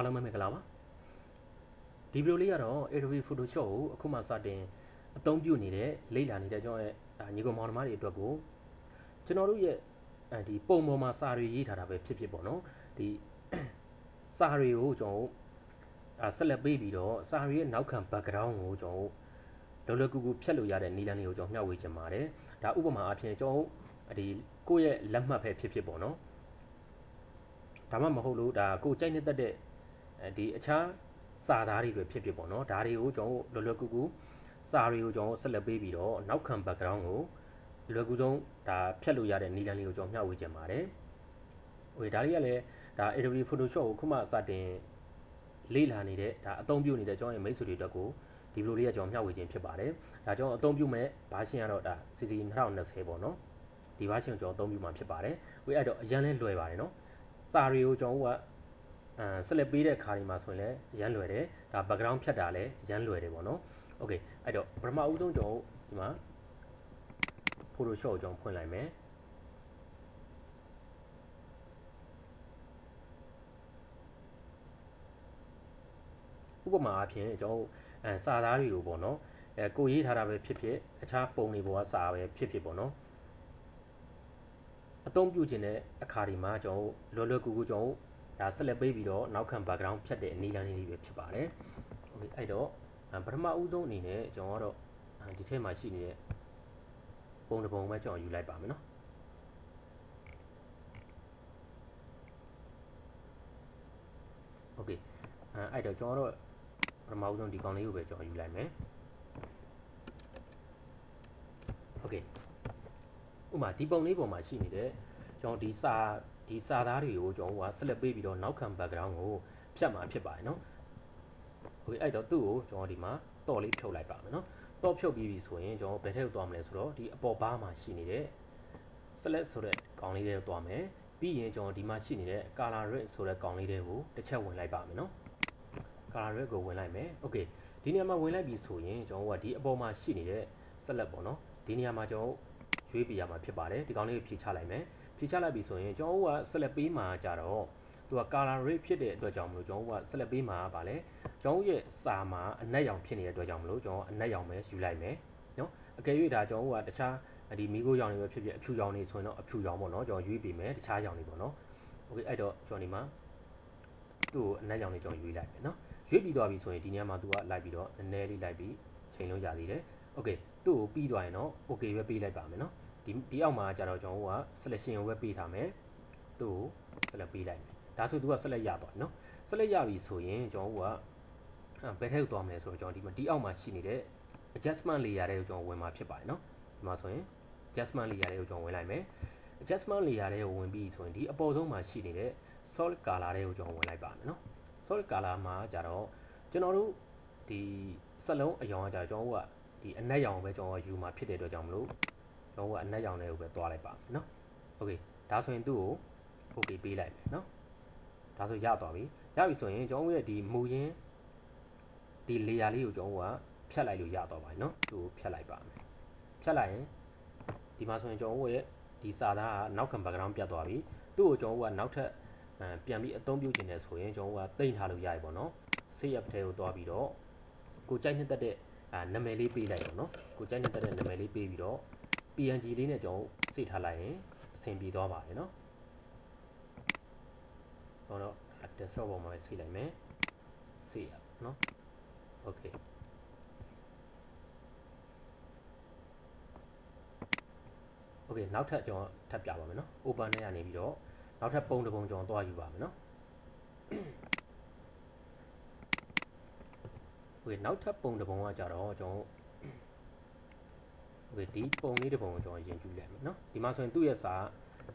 အားလုံးပဲမင်္ဂလာပါဒီဗီဒီယိုလေးကတော့ Adobe Photoshop ကိုအခုမှစတင်အသုံးပြုနေတဲ့လေ့လာနေတဲ့ကျွန်တော်ရဲ့ညီကောင်မောင်နှမတွေအတွက်ကိုကျွန်တော်တို့ရဲ့ဒီပုံပေါ်မှာစာတွေရေးထားတာပဲဖြစ်ဖြစ်ပေါ့နော်ဒီစာတွေကိုကျွန်တော်ဆက်လက်ပေးပြီးတော့စာတွေရဲ့နောက်ခံ background ကိုကျွန်တော်လောလောကူကူဖြတ်လို့ရတဲ့နည်းလမ်းလေးကိုကျွန်တော်မျှဝေချင်ပါတယ်ဒါဥပမာအဖြစ်ကျွန်တော်ဒီကိုယ့်ရဲ့လက်မှတ်ပဲဖြစ်ဖြစ်ပေါ့နော်ဒါမှမဟုတ်လို့ဒါကိုကြိုက်နေတဲ့ဒီအခြားစာသားတွေပဲဖြစ်ဖြစ်ပေါ့နော်ဒါတွေကိုကျွန်တော်လောလောကူကူစာတွေကိုကျွန်တော်ဆက်လက်ပေးပြီးတော့နောက်ခံ background ကိုလွယ်ကူဆုံးဒါဖြတ်လို့ရတဲ့နည်းလမ်းလေးကိုကျွန်တော်မျှဝေချင်ပါတယ်။ဒါလေးကလည်းဒါ Adobe Photoshop ကိုခုမှစတင်လေ့လာနေတဲ့ဒါအသုံးပြုနေတဲ့ကျွန်တော်ရဲ့မိတ်ဆွေတွေအတွက်ကိုဒီဗီဒီယိုလေးကကျွန်တော်မျှဝေခြင်းဖြစ်ပါတယ်။ဒါကျွန်တော်အသုံးပြုမဲ့ version ကတော့ဒါ CC 2020ပေါ့နော်။ဒီ version ကိုကျွန်တော်အသုံးပြုမှာဖြစ်ပါတယ်။အဲ့တော့အရင်လဲလွယ်ပါတယ်နော်။စာတွေကိုကျွန်တော်ကဆက်လက်ပေးတဲ့ခါဒီမှာဆိုရင်လည်းရမ်းလွယ်တယ်ဒါ background ဖြတ်တာလည်းရမ်းလွယ်တယ်ပေါ့နော်โอเคအဲ့တော့ပထမဦးဆုံးကျွန်တော်ဒီမှာ Photoshop ကိုကျွန်တော်ဖွင့်လိုက်မယ်ဥပမာအဖြစ်ကျွန်တော်စာသားတွေကိုပေါ့နော်ကိုရေးထားတာပဲဖြစ်ဖြစ်အခြားပုံတွေပေါ်ကစာပဲဖြစ်ဖြစ်ပေါ့နော်အသုံးပြုခြင်းတဲ့အခါဒီမှာကျွန်တော်လောလောကူကူကျွန်တော်ဒါဆက်လက်ပေးပြီးတော့နောက်ခံ background ဖြတ်တဲ့အနေနဲ့လေးပဲဖြစ်ပါတယ်။ Okay အဲ့တော့ပထမဦးဆုံးအနေနဲ့ကျွန်တော်ကတော့ဒီထဲမှာရှိနေတဲ့ပုံတစ်ပုံပဲကျွန်တော်ယူလိုက်ပါမယ်နော်။ Okay အဲ့တော့ကျွန်တော်တို့ပထမဦးဆုံးဒီကောင်လေးကိုပဲကျွန်တော်ယူလိုက်မယ်။ Okay ဥပမာဒီပုံလေးပေါ်မှာရှိနေတဲ့ကျွန်တော်ဒီစာသားတွေကိုကျွန်တော်ကဆက်လက်ပေးပြီးတော့နောက်ခံ background ကိုဖြတ်မှာဖြစ်ပါတယ်နော်။ Okay အဲ့တော့သူ့ကိုကျွန်တော်ဒီမှာတော့လေးဖြုတ်လိုက်ပါမယ်နော်။တော့ဖြုတ်ပြီးပြီဆိုရင်ကျွန်တော်ဘယ်ထည့်သွားမလဲဆိုတော့ဒီအပေါ်ဘားမှာရှိနေတဲ့ select ဆိုတဲ့ကောင်လေးတွေကိုသွားမယ်။ပြီးရင်ကျွန်တော်ဒီမှာရှိနေတဲ့ color red ဆိုတဲ့ကောင်လေးတွေကိုတစ်ချက်ဝင်လိုက်ပါမယ်နော်။ color red ကိုဝင်လိုက်မယ်။ Okay ဒီနေရာမှာဝင်လိုက်ပြီဆိုရင်ကျွန်တော်ကဒီအပေါ်မှာရှိနေတဲ့ select ပေါ့နော်။ဒီနေရာမှာကျွန်တော်ရွေးပြရမှာဖြစ်ပါတယ်။ဒီကောင်လေးကိုဖြည့်ချလိုက်မယ်။ဖြည့်ချလိုက်ပြီဆိုရင်ကျွန်တော်က select ပေးမှာကြတော့သူက color red ဖြစ်တဲ့အတွက်ကြောင့်မလို့ကျွန်တော်က select ပေးမှာပါလေကျွန်တော်ရဲ့စာမှာအနက်ရောင်ဖြစ်နေတဲ့အတွက်ကြောင့်မလို့ကျွန်တော်အနက်ရောင်ပဲယူလိုက်မယ်နော်အကယ်၍ဒါကျွန်တော်ကတခြားဒီမီးခိုးရောင်တွေပဲဖြစ်ဖြစ်အဖြူရောင်တွေဆိုရင်တော့အဖြူရောင်ပေါ့နော်ကျွန်တော်ရွေးပေးမယ်တခြားရောင်တွေပေါ့နော်โอเคအဲ့တော့ကျွန်တော်ဒီမှာသူ့ကိုအနက်ရောင်တွေကျွန်တော်ရွေးလိုက်မယ်နော်ရွေးပြီးသွားပြီဆိုရင်ဒီနေရာမှာသူကလိုက်ပြီးတော့နည်းနည်းလေးလိုက်ပြီးချိန်လို့ရသေးတယ်โอเคသူ့ကိုပြီးသွားရင်တော့ okay ပဲပေးလိုက်ပါမယ်နော်ဒီအောက်မှာကျတော့ကျွန်တော်က selection ကိုပဲပေးထားမယ်သူ့ကို select ပေးလိုက်မယ်ဒါဆိုသူက select ရသွားနော် select ရပြီဆိုရင်ကျွန်တော်ကဘယ်ထည့်သွားမလဲဆိုတော့ကျွန်တော်ဒီအောက်မှာရှိနေတဲ့ adjustment layer တွေကိုကျွန်တော်ဝင်မှာဖြစ်ပါတယ်နော်ဒီမှာဆိုရင် adjustment layer တွေကိုကျွန်တော်ဝင်လိုက်မယ် adjustment layer တွေကိုဝင်ပြီးဆိုရင်ဒီအပေါ်ဆုံးမှာရှိနေတဲ့ solid color တွေကိုကျွန်တော်ဝင်လိုက်ပါမယ်နော် solid color မှာကြတော့ကျွန်တော်တို့ဒီစက်လုံးအရောင်ကကြတော့ကျွန်တော်ကဒီအနက်ရောင်ပဲကျွန်တော်ယူမှာဖြစ်တဲ့အတွက်ကြောင့်မလို့ကျွန်တော်ကအနက်ရောင်တွေကိုပဲတွားလိုက်ပါမယ်နော် okay ဒါဆိုရင်သူ့ကို okay ပေးလိုက်မယ်နော်ဒါဆိုရသွားပြီရပြီဆိုရင်ကျွန်တော်ရဲ့ဒီမူရင်းဒီ layer လေးကိုကျွန်တော်ကဖြတ်လိုက်လို့ရသွားပါပြီเนาะသူ့ကိုဖြတ်လိုက်ပါမယ်ဖြတ်လိုက်ရင်ဒီမှာဆိုရင်ကျွန်တော်ရဲ့ဒီစာသားကနောက်ခံ background ပြတ်သွားပြီသူ့ကိုကျွန်တော်ကနောက်ထပ်ပြန်ပြီးအသုံးပြုခြင်းနဲ့ဆိုရင်ကျွန်တော်ကတိတ်ထားလို့ရပြီပေါ့เนาะ save up ထဲကိုသွားပြီးတော့ကိုကြိုက်နှစ်သက်တဲ့နာမည်လေးပေးလိုက်တော့เนาะကိုကြိုက်နှစ်သက်တဲ့နာမည်လေးပေးပြီးတော့ PNG လေးနဲ့ကျွန်တော်စိတ်ထားလိုက်ရင်အဆင်ပြေသွားပါတယ်เนาะတော့desktop ပေါ်မှာပဲစိတ်လိုက်မယ် save up เนาะOkay โอเคနောက်ထပ်ကျွန်တော်ထပ်ပြပါမယ်เนาะ open နဲ့ကနေပြီးတော့နောက်ထပ်ပုံတစ်ပုံကျွန်တော်သွားယူပါမယ်เนาะโอเคနောက်ထပ်ပုံတစ်ပုံကကြတော့ကျွန်တော်โอเคဒီပုံလေးတစ်ပုံကိုကျွန်တော်ရင်ကျူးလိုက်မယ်เนาะဒီမှာဆိုရင်သူ့ရဲ့စာ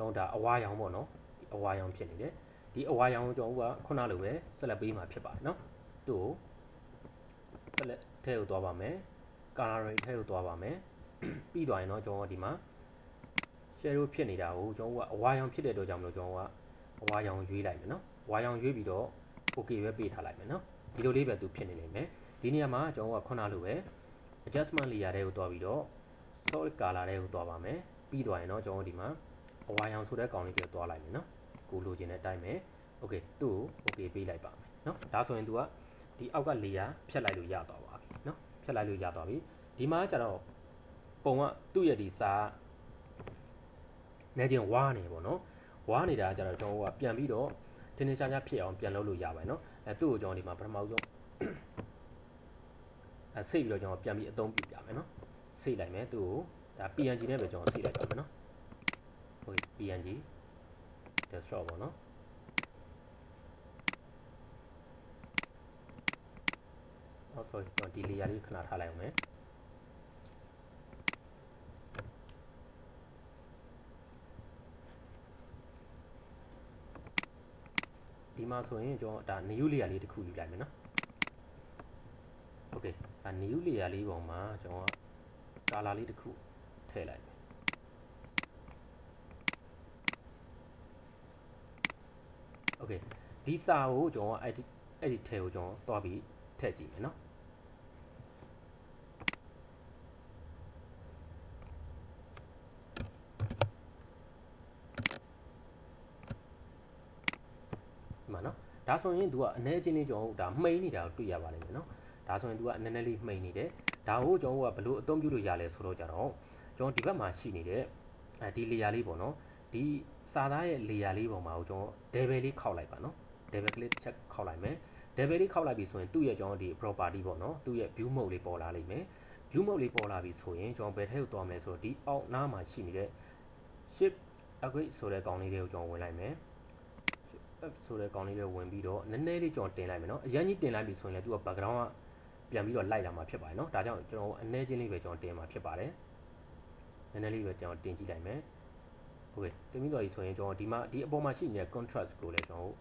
တော့ဒါအဝါရောင်ပေါ့เนาะအဝါရောင်ဖြစ်နေတယ်ဒီအဝါရောင်ကိုကျွန်တော်ကခုနလိုပဲဆက်လက်ပေးမှာဖြစ်ပါတယ်เนาะသူ့ကိုဆက်လက်ထဲကိုသွားပါမယ် color rate ထဲကိုသွားပါမယ်ပြီးသွားရင်တော့ကျွန်တော်ဒီမှာ shadow ဖြစ်နေတာကိုကျွန်တော်ကအဝါရောင်ဖြစ်တဲ့အတွက်ကြောင့်မလို့ကျွန်တော်ကအဝါရောင်ရွေးလိုက်မယ်နော်အဝါရောင်ရွေးပြီးတော့ okay ပဲပေးထားလိုက်မယ်နော်ဒီလိုလေးပဲသူဖြစ်နေလိမ့်မယ်ဒီနေရာမှာကျွန်တော်ကခုနလိုပဲ adjustment layer တွေကိုသွားပြီးတော့ solid color တွေကိုသွားပါမယ်ပြီးသွားရင်တော့ကျွန်တော်ဒီမှာအဝါရောင်ဆိုတဲ့ကောင်လေးတွေသွားလိုက်မယ်နော်ကိုလိုချင်တဲ့အတိုင်းပဲ okay သူ့ကို okay ပေးလိုက်ပါမယ် နော်ဒါဆိုရင် तू ကဒီအောက်ကလေယာဖြတ်လိုက်လို့ရသွားပါပြီနော်ဖြတ်လိုက်လို့ရသွားပြီဒီမှာကျတော့ပုံကသူ့ရဲ့ဒီစာနေချင်းဝါနေပေါ့နော်ဝါနေတာကျတော့ကျွန်တော်ကပြန်ပြီးတော့တင်းတင်းရှားရှားဖြစ်အောင်ပြန်လုပ်လို့ရပါတယ်နော်သူ့ကိုကျွန်တော်ဒီမှာပထမဆုံးစိတ်ပြီးတော့ကျွန်တော်ပြန်ပြီးအသုံးပြုပြမယ်နော်စိတ်လိုက်မယ်သူ့ကိုဒါ PNG နဲ့ပဲကျွန်တော်စိတ်လိုက်ပါမယ်နော်ဟုတ်ပြီ PNG desktop ပေါ့နော်sorry ကျွန်တော်ဒီ layer လေးခဏထားလိုက်အောင်မယ်ဒီမှာဆိုရင်ကျွန်တော်ဒါ new layer လေးတစ်ခုယူလိုက်မယ်နော် okay ဒါ new layer လေးပေါ်မှာကျွန်တော် color လေးတစ်ခုထည့်လိုက်မယ် okay ဒီစာကိုကျွန်တော်အဲ့ဒီထဲကိုကျွန်တော်တွားပြီးထည့်ကြည့်မယ်နော်ဒီမှာနော်ဒါဆိုရင် तू ကအနေချင်းလေးကျွန်တော်ဒါမှိန်နေတာကိုတွေ့ရပါလိမ့်မယ်နော်ဒါဆိုရင် तू ကနည်းနည်းလေးမှိန်နေတယ်ဒါကိုကျွန်တော်ကဘယ်လိုအသုံးပြုလို့ရလဲဆိုတော့ကြတော့ကျွန်တော်ဒီဘက်မှာရှိနေတဲ့ဒီ layer လေးပေါ့နော်ဒီစာသားရဲ့ layer လေးပေါ်မှာကိုကျွန်တော် double လေးခောက်လိုက်ပါနော် double click ချက်ခောက်လိုက်မယ် double လေးခောက်လိုက်ပြီဆိုရင်သူ့ရဲ့ကျွန်တော်ဒီ property ပေါ့နော်သူ့ရဲ့ view mode လေးပေါ်လာလိမ့်မယ် view mode လေးပေါ်လာပြီဆိုရင်ကျွန်တော်ဘယ်ထဲကိုသွားမလဲဆိုတော့ဒီအောက်နားမှာရှိနေတဲ့ shift upgrade ဆိုတဲ့ကောင်လေးတွေကိုကျွန်တော်ဝင်လိုက်မယ်ဆိုတဲ့ကောင်လေးတွေဝင်ပြီးတော့နည်းနည်းလေးကျွန်တော်တင်လိုက်မယ်နော်အရင်ကြီးတင်လိုက်ပြီဆိုရင်လည်းသူက background ကပြန်ပြီးတော့လိုက်လာမှာဖြစ်ပါတယ်နော်ဒါကြောင့်ကျွန်တော်အနေချင်းလေးပဲကျွန်တော်တင်မှာဖြစ်ပါတယ်နည်းနည်းလေးပဲကျွန်တော်တင်ကြည့်လိုက်မယ်โอเคတင်ပြီးတော့ဒီဆိုရင်ကျွန်တော်ဒီမှာဒီအပေါ်မှာရှိနေတဲ့ contrast ကိုလည်းကျွန်တော်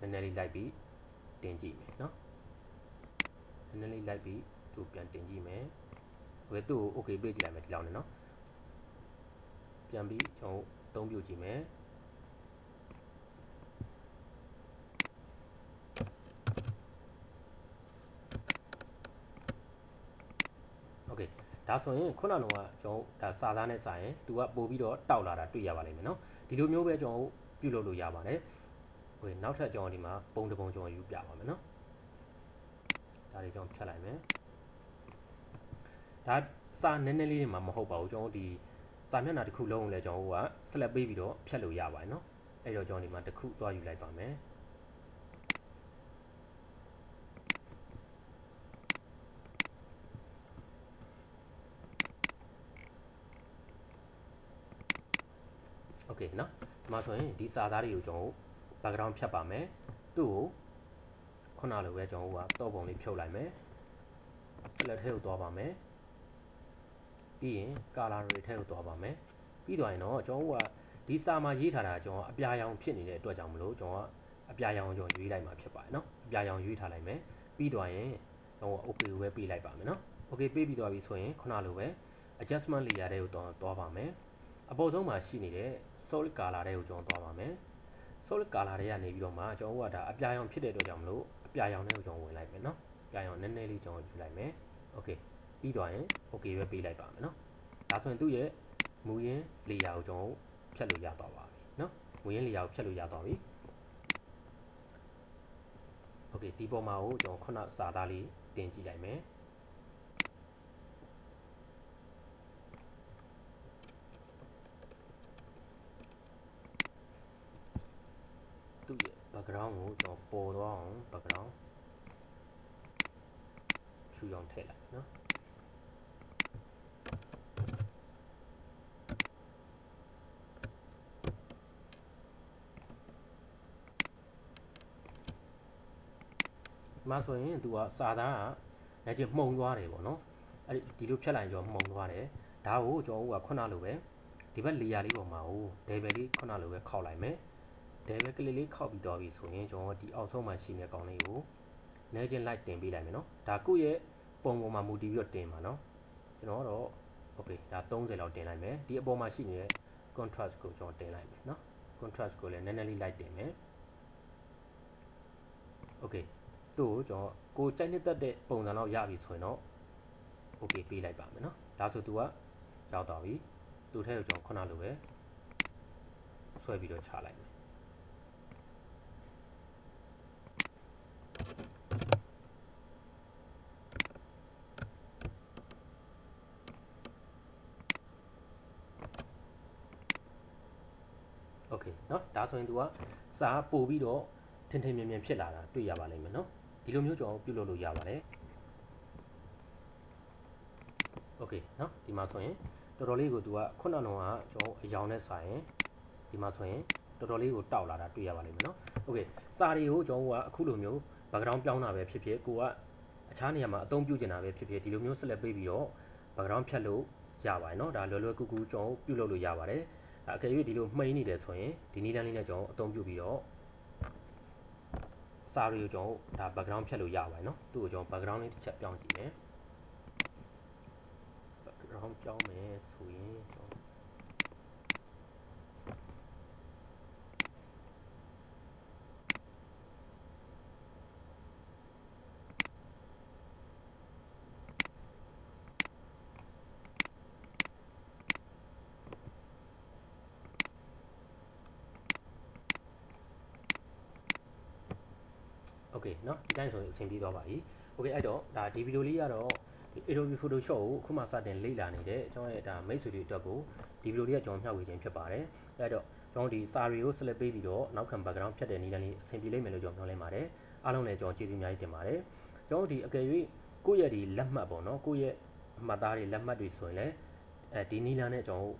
နည်းနည်းလေးလိုက်ပြီးတင်ကြည့်မယ်နော်နည်းနည်းလေးလိုက်ပြီးသူပြန်တင်ကြည့်မယ်โอเคသူ့ကို okay ပေးကြည့်လိုက်မယ်ဒီလောက်နဲ့နော်ပြန်ပြီးကျွန်တော်အသုံးပြုကြည့်မယ်ဒါဆိုရင်ခုနကကျွန်တော်ဒါစာသားနဲ့စာရင်သူကပို့ပြီးတော့တောက်လာတာတွေ့ရပါလိမ့်မယ်နော်ဒီလိုမျိုးပဲကျွန်တော်ပြုလုပ်လို့ရပါတယ်ဟိုနောက်ထပ်ကျွန်တော်ဒီမှာပုံတစ်ပုံကျွန်တော်ယူပြပါမယ်နော်ဒါလေးကျွန်တော်ဖြတ်လိုက်မယ်ဒါစာနည်းနည်းလေးတွေမှာမဟုတ်ပါဘူးကျွန်တော်ဒီစာမျက်နှာတစ်ခုလုံးကိုလည်းကျွန်တော်က select ပေးပြီးတော့ဖြတ်လို့ရပါတယ်နော်အဲ့တော့ကျွန်တော်ဒီမှာတစ်ခုသွားယူလိုက်ပါမယ်โอเคเนาะဒီမှာဆိုရင်ဒီစာသားတွေကိုကျွန်တော် background ဖြတ်ပါမယ်သူ့ကိုခုနလိုပဲကျွန်တော်ကတော့ပုံလေးဖြုတ်လိုက်မယ် select ထဲကိုသွားပါမယ်ပြီးရင် color တွေထဲကိုသွားပါမယ်ပြီးတော့ရင်တော့ကျွန်တော်ကဒီစာမှာရေးထားတာကျွန်တော်အပြာရောင်ဖြစ်နေတဲ့အတွက်ကြောင့်မလို့ကျွန်တော်အပြာရောင်ကျွန်တော်ရွေးလိုက်မှာဖြစ်ပါတယ်เนาะအပြာရောင်ရွေးထားလိုက်မယ်ပြီးတော့ရင်ကျွန်တော် okay ကိုပဲပေးလိုက်ပါမယ်เนาะ okay ပေးပြီးသွားပြီဆိုရင်ခုနလိုပဲ adjustment layer တွေကိုသွားပါမယ်အပေါ်ဆုံးမှာရှိနေတဲ့ solid color တွေကိုကျွန်တော်သွားပါမယ် solid color တွေကနေပြီးတော့မှကျွန်တော်ကဒါအပြာရောင်ဖြစ်တဲ့အတွက်ကြောင့်မလို့အပြာရောင်တွေကိုကျွန်တော်ဝင်လိုက်မယ်เนาะအပြာရောင်နည်းနည်းလေးကျွန်တော်ယူလိုက်မယ် okay ပြီးတော့ရင် okay ပဲပေးလိုက်ပါမယ်เนาะဒါဆိုရင်သူ့ရဲ့မူရင်း layer ကိုကျွန်တော်ဖြတ်လို့ရသွားပါပြီเนาะမူရင်း layer ကိုဖြတ်လို့ရသွားပြီ okay ဒီပေါ်မှာကိုကျွန်တော်ခုနစာသားလေးတင်ကြည့်လိုက်မယ်သူ့ရဲ့ background ကိုကျွန်တော်ပေါ်သွားအောင် background ဖြူအောင်ထည့်လိုက်နော်မှာဆိုရင်သူကစာသားကလက်ကျမှုံသွားတယ်ပေါ့နော်အဲ့ဒီလိုဖြတ်လိုက်ရင်ကျွန်တော်မှုံသွားတယ်ဒါကိုကျွန်တော်ကခုနလိုပဲဒီဘက် layer လေးပေါ်မှာကို double လေးခုနလိုပဲခောက်လိုက်မယ် double click လေးခောက်ပြီးတော့ပြီဆိုရင်ကျွန်တော်ဒီအောက်ဆုံးမှာရှိနေတဲ့ကောင်လေးကိုနဲချင်း light တင်ပေးလိုက်မယ်နော်ဒါကိုယ့်ရဲ့ပုံပေါ်မှာမူတည်ပြီးတော့တင်ပါနော်ကျွန်တော်တော့ okay ဒါ30လောက်တင်လိုက်မယ်ဒီအပေါ်မှာရှိနေတဲ့ contrast ကိုကျွန်တော်တင်လိုက်မယ်နော် contrast ကိုလည်းနည်းနည်းလေး light တင်မယ် okay သူ့ကိုကျွန်တော်ကိုကြိုက်နှစ်သက်တဲ့ပုံစံတော့ရပြီဆိုရင်တော့ okay ပေးလိုက်ပါမယ်နော်ဒါဆိုသူကရောက်သွားပြီသူ့ထဲကိုကျွန်တော်ခုနလိုပဲဆွဲပြီးတော့ချလိုက်မယ် โอเคเนาะဒါဆိုရင် तू ကစာပို့ပြီးတော့ထင်ထင်မြင်မြင်ဖြစ်လာတာတွေ့ရပါလိမ့်မယ်เนาะဒီလိုမျိုးကျွန်တော်ပြုလုပ်လို့ရပါတယ်โอเคเนาะဒီမှာဆိုရင်တော်တော်လေးကို तू ကခုနလုံးကကျွန်တော်အယောင်နဲ့စာရင်ဒီမှာဆိုရင်တော်တော်လေးကိုတောက်လာတာတွေ့ရပါလိမ့်မယ်เนาะโอเคစာတွေကိုကျွန်တော်ကအခုလိုမျိုး background ပြောင်းတာပဲဖြစ်ဖြစ်ကိုကအခြားနေရာမှာအသုံးပြုကျင်တာပဲဖြစ်ဖြစ်ဒီလိုမျိုးဆက်လက်ပေးပြီးတော့ background ဖြတ်လို့ရပါတယ်เนาะဒါလွယ်လွယ်ကူကူကျွန်တော်ပြုလုပ်လို့ရပါတယ်အကယ်၍ဒီလိုမှိန်းနေတယ်ဆိုရင်ဒီနည်းလမ်းလေးနဲ့ကျွန်တော်အသုံးပြုပြီးတော့စာတွေကိုကျွန်တော်ဒါ background ဖြတ်လို့ရပါတယ်เนาะသူ့ကိုကျွန်တော် background လေးတစ်ချက်ပြောင်းကြည့်မယ် background ပြောင်းမယ်ဆိုရင်ကျွန်တော်โอเคเนาะဒီတိုင်းဆိုရင်အဆင်ပြေသွားပါပြီโอเคအဲ့တော့ဒါဒီဗီဒီယိုလေးကတော့ Adobe Photoshop ကိုအခုမှစတင်လေ့လာနေတဲ့ကျွန်တော်ရဲ့ဒါမိတ်ဆွေတွေအတွက်ကိုဒီဗီဒီယိုလေးကကျွန်တော်မျှဝေခြင်းဖြစ်ပါတယ်အဲ့တော့ကျွန်တော်ဒီစာရီကို select ပေးပြီးတော့နောက်ခံ background ဖြတ်တဲ့နည်းလမ်းလေးအဆင်ပြေလိမ့်မယ်လို့ကျွန်တော်မျှော်လင့်ပါတယ်အားလုံးလည်းကျွန်တော်ကျေးဇူးအများကြီးတင်ပါတယ်ကျွန်တော်ဒီအကယ်၍ကိုယ့်ရဲ့ဒီလက်မှတ်ပေါ့နော်ကိုယ့်ရဲ့အမှတ်သားတွေလက်မှတ်တွေဆိုရင်လည်းဒီနည်းလမ်းနဲ့ကျွန်တော်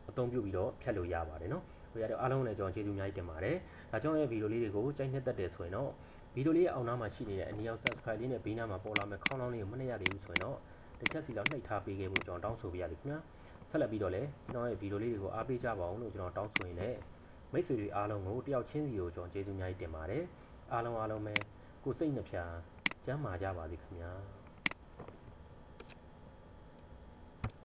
အသုံးပြုပြီးတော့ဖြတ်လို့ရပါတယ်နော်ကိုရတော့အားလုံးလည်းကျွန်တော်ကျေးဇူးအများကြီးတင်ပါတယ်ဒါကျွန်တော်ရဲ့ဗီဒီယိုလေးတွေကိုကြိုက်နှစ်သက်တယ်ဆိုရင်တော့ဗီဒီယိုလေးရဲ့အောက်နားမှာရှိနေတဲ့အနီရောင် subscribe လေးနဲ့ဘေးနားမှာပေါ်လာမယ့်ခေါင်းလောင်းလေးကိုမနှိပ်ရသေးဘူးဆိုရင်တော့တစ်ချက်စီလောက်နှိပ်ထားပေးခဲ့ဖို့ကျွန်တော်တောင်းဆိုပေးရသည်ခင်ဗျာဆက်လက်ပြီးတော့လည်းကျွန်တော်ရဲ့ဗီဒီယိုလေးတွေကိုအားပေးကြပါအောင်လို့ကျွန်တော်တောင်းဆိုရင်းနဲ့မိတ်ဆွေတွေအားလုံးကိုတယောက်ချင်းစီကိုကျွန်တော်ကျေးဇူးအများကြီးတင်ပါတယ်အားလုံးပဲကိုယ်စိတ်နှပြကျန်းမာကြပါစေခင်ဗျာ